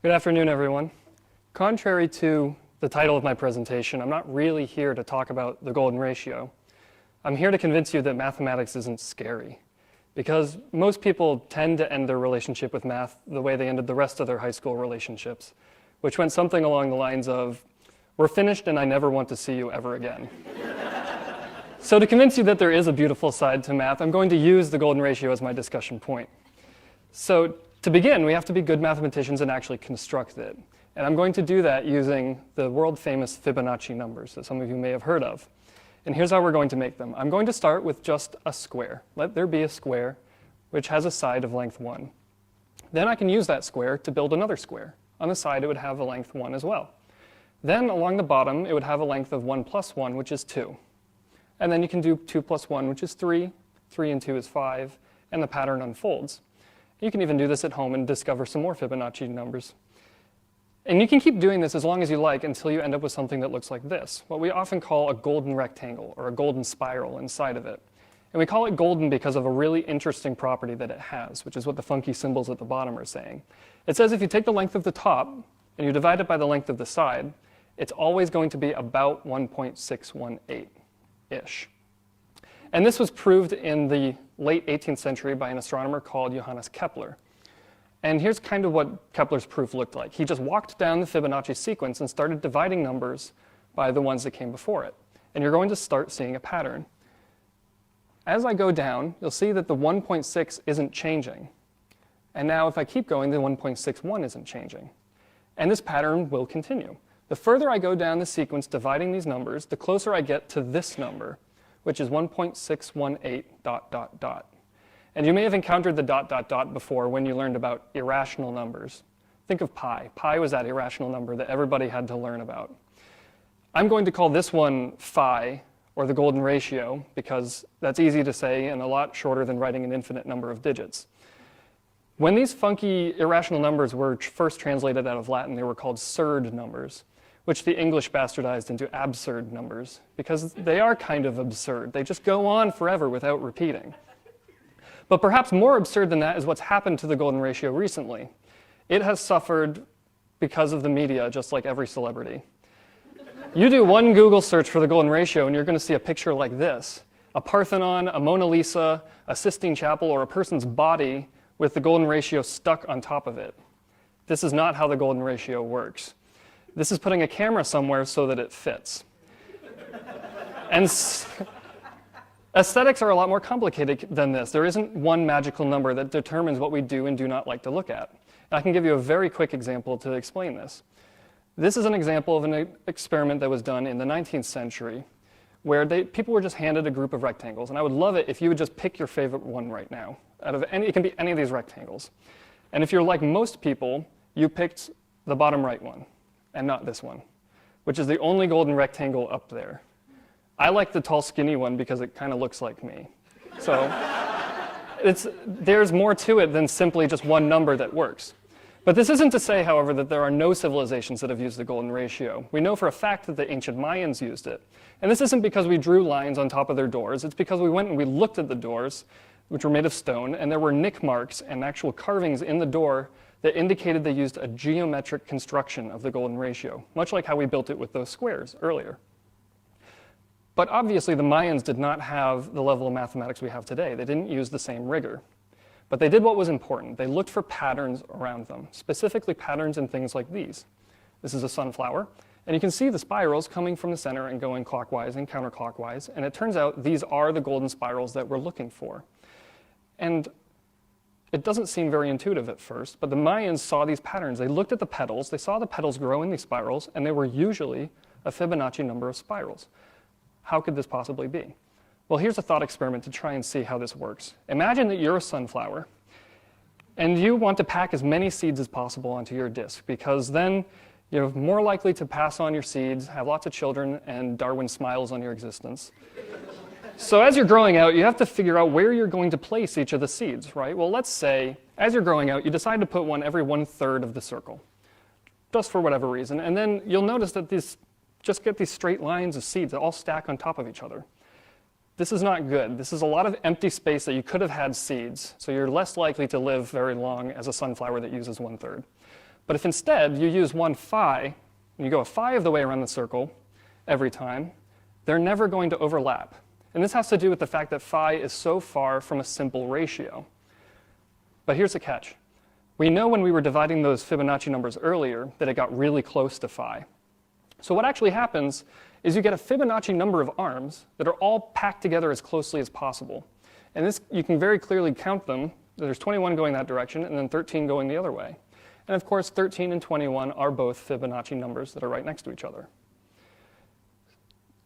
Good afternoon, everyone. Contrary to the title of my presentation, I'm not really here to talk about the golden ratio. I'm here to convince you that mathematics isn't scary, because most people tend to end their relationship with math the way they ended the rest of their high school relationships, which went something along the lines of, "We're finished and I never want to see you ever again." So to convince you that there is a beautiful side to math, I'm going to use the golden ratio as my discussion point. So to begin, we have to be good mathematicians and actually construct it. And I'm going to do that using the world-famous Fibonacci numbers that some of you may have heard of. And here's how we're going to make them. I'm going to start with just a square. Let there be a square which has a side of length 1. Then I can use that square to build another square. On the side, it would have a length 1 as well. Then along the bottom, it would have a length of 1 plus 1, which is 2. And then you can do 2 plus 1, which is 3. 3 and 2 is 5. And the pattern unfolds. You can even do this at home and discover some more Fibonacci numbers. And you can keep doing this as long as you like until you end up with something that looks like this, what we often call a golden rectangle or a golden spiral inside of it. And we call it golden because of a really interesting property that it has, which is what the funky symbols at the bottom are saying. It says if you take the length of the top and you divide it by the length of the side, it's always going to be about 1.618-ish. And this was proved in the late 18th century by an astronomer called Johannes Kepler. And here's kind of what Kepler's proof looked like. He just walked down the Fibonacci sequence and started dividing numbers by the ones that came before it. And you're going to start seeing a pattern. As I go down, you'll see that the 1.6 isn't changing. And now if I keep going, the 1.61 isn't changing. And this pattern will continue. The further I go down the sequence dividing these numbers, the closer I get to this number, which is 1.618 ... And you may have encountered the ... before when you learned about irrational numbers. Think of pi. Pi was that irrational number that everybody had to learn about. I'm going to call this one phi, or the golden ratio, because that's easy to say and a lot shorter than writing an infinite number of digits. When these funky irrational numbers were first translated out of Latin, they were called surd numbers, which the English bastardized into absurd numbers, because they are kind of absurd. They just go on forever without repeating. But perhaps more absurd than that is what's happened to the golden ratio recently. It has suffered because of the media, just like every celebrity. You do one Google search for the golden ratio and you're going to see a picture like this: a Parthenon, a Mona Lisa, a Sistine Chapel, or a person's body with the golden ratio stuck on top of it. This is not how the golden ratio works. This is putting a camera somewhere so that it fits. And aesthetics are a lot more complicated than this. There isn't one magical number that determines what we do and do not like to look at. And I can give you a very quick example to explain this. This is an example of an experiment that was done in the 19th century where people were just handed a group of rectangles. And I would love it if you would just pick your favorite one right now. It can be any of these rectangles. And if you're like most people, you picked the bottom right one and not this one, which is the only golden rectangle up there. I like the tall, skinny one because it kind of looks like me. So there's more to it than simply just one number that works. But this isn't to say, however, that there are no civilizations that have used the golden ratio. We know for a fact that the ancient Mayans used it. And this isn't because we drew lines on top of their doors. It's because we went and we looked at the doors, which were made of stone, and there were nick marks and actual carvings in the door that indicated they used a geometric construction of the golden ratio, much like how we built it with those squares earlier. But obviously, the Mayans did not have the level of mathematics we have today. They didn't use the same rigor. But they did what was important. They looked for patterns around them, specifically patterns in things like these. This is a sunflower, and you can see the spirals coming from the center and going clockwise and counterclockwise, and it turns out these are the golden spirals that we're looking for. And it doesn't seem very intuitive at first, but the Mayans saw these patterns. They looked at the petals, they saw the petals grow in these spirals, and they were usually a Fibonacci number of spirals. How could this possibly be? Well, here's a thought experiment to try and see how this works. Imagine that you're a sunflower, and you want to pack as many seeds as possible onto your disc, because then you're more likely to pass on your seeds, have lots of children, and Darwin smiles on your existence. So as you're growing out, you have to figure out where you're going to place each of the seeds, right? Well, let's say, as you're growing out, you decide to put one every 1/3 of the circle, just for whatever reason, and then you'll notice that these just get these straight lines of seeds that all stack on top of each other. This is not good. This is a lot of empty space that you could have had seeds, so you're less likely to live very long as a sunflower that uses 1/3. But if instead you use one phi, and you go a phi of the way around the circle every time, they're never going to overlap. And this has to do with the fact that phi is so far from a simple ratio. But here's the catch. We know when we were dividing those Fibonacci numbers earlier that it got really close to phi. So what actually happens is you get a Fibonacci number of arms that are all packed together as closely as possible. And this, you can very clearly count them. There's 21 going that direction and then 13 going the other way. And of course, 13 and 21 are both Fibonacci numbers that are right next to each other.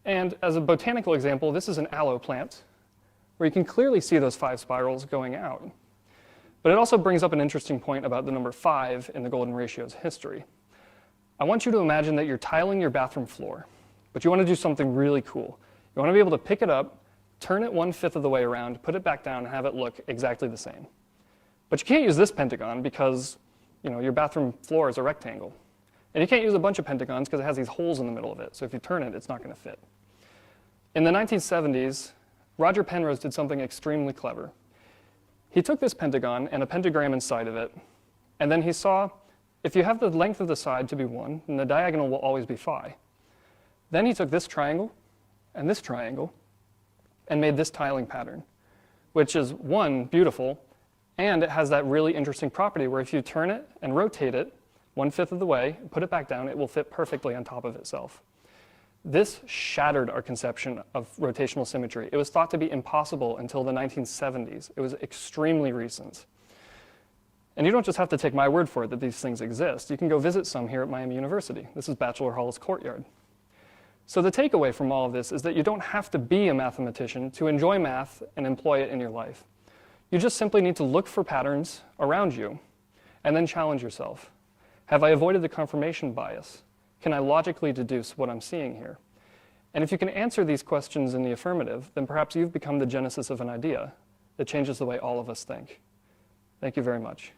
And as a botanical example, this is an aloe plant where you can clearly see those 5 spirals going out. But it also brings up an interesting point about the number 5 in the golden ratio's history. I want you to imagine that you're tiling your bathroom floor, but you want to do something really cool. You want to be able to pick it up, turn it 1/5 of the way around, put it back down, and have it look exactly the same. But you can't use this pentagon because your bathroom floor is a rectangle. And you can't use a bunch of pentagons because it has these holes in the middle of it. So if you turn it, it's not going to fit. In the 1970s, Roger Penrose did something extremely clever. He took this pentagon and a pentagram inside of it, and then he saw if you have the length of the side to be 1, then the diagonal will always be phi. Then he took this triangle and made this tiling pattern, which is, one, beautiful, and it has that really interesting property where if you turn it and rotate it 1/5 of the way, put it back down, it will fit perfectly on top of itself. This shattered our conception of rotational symmetry. It was thought to be impossible until the 1970s. It was extremely recent. And you don't just have to take my word for it that these things exist. You can go visit some here at Miami University. This is Bachelor Hall's courtyard. So the takeaway from all of this is that you don't have to be a mathematician to enjoy math and employ it in your life. You just simply need to look for patterns around you and then challenge yourself. Have I avoided the confirmation bias? Can I logically deduce what I'm seeing here? And if you can answer these questions in the affirmative, then perhaps you've become the genesis of an idea that changes the way all of us think. Thank you very much.